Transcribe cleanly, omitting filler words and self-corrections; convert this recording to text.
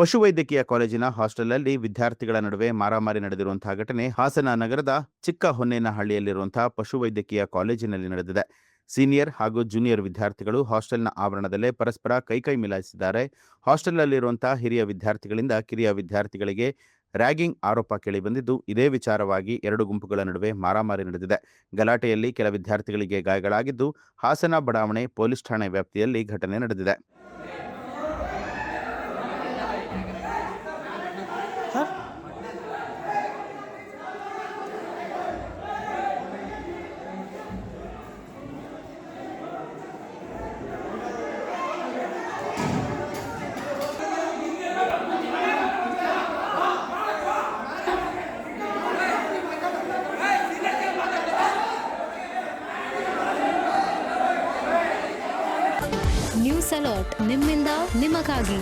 ಪಶುವೈದ್ಯಕೀಯ ಕಾಲೇಜಿನ ಹಾಸ್ಟೆಲ್ನಲ್ಲಿ ವಿದ್ಯಾರ್ಥಿಗಳ ನಡುವೆ ಮಾರಾಮಾರಿ ನಡೆದಿರುವಂತಹ ಘಟನೆ ಹಾಸನ ನಗರದ ಚಿಕ್ಕ ಹೊನ್ನೇನಹಳ್ಳಿಯಲ್ಲಿರುವಂತಹ ಪಶುವೈದ್ಯಕೀಯ ಕಾಲೇಜಿನಲ್ಲಿ ನಡೆದಿದೆ. ಸೀನಿಯರ್ ಹಾಗೂ ಜೂನಿಯರ್ ವಿದ್ಯಾರ್ಥಿಗಳು ಹಾಸ್ಟೆಲ್ನ ಆವರಣದಲ್ಲೇ ಪರಸ್ಪರ ಕೈಕೈ ಮಿಲಾಯಿಸಿದ್ದಾರೆ. ಹಾಸ್ಟೆಲ್ನಲ್ಲಿರುವಂತಹ ಹಿರಿಯ ವಿದ್ಯಾರ್ಥಿಗಳಿಂದ ಕಿರಿಯ ವಿದ್ಯಾರ್ಥಿಗಳಿಗೆ ರ್ಯಾಗಿಂಗ್ ಆರೋಪ ಕೇಳಿಬಂದಿದ್ದು, ಇದೇ ವಿಚಾರವಾಗಿ ಎರಡು ಗುಂಪುಗಳ ನಡುವೆ ಮಾರಾಮಾರಿ ನಡೆದಿದೆ. ಗಲಾಟೆಯಲ್ಲಿ ಕೆಲ ವಿದ್ಯಾರ್ಥಿಗಳಿಗೆ ಗಾಯಗಳಾಗಿದ್ದು, ಹಾಸನ ಬಡಾವಣೆ ಪೊಲೀಸ್ ಠಾಣೆ ವ್ಯಾಪ್ತಿಯಲ್ಲಿ ಘಟನೆ ನಡೆದಿದೆ. ನ್ಯೂಸ್ ಅಲರ್ಟ್, ನಿಮ್ಮಿಂದ ನಿಮಗಾಗಿ.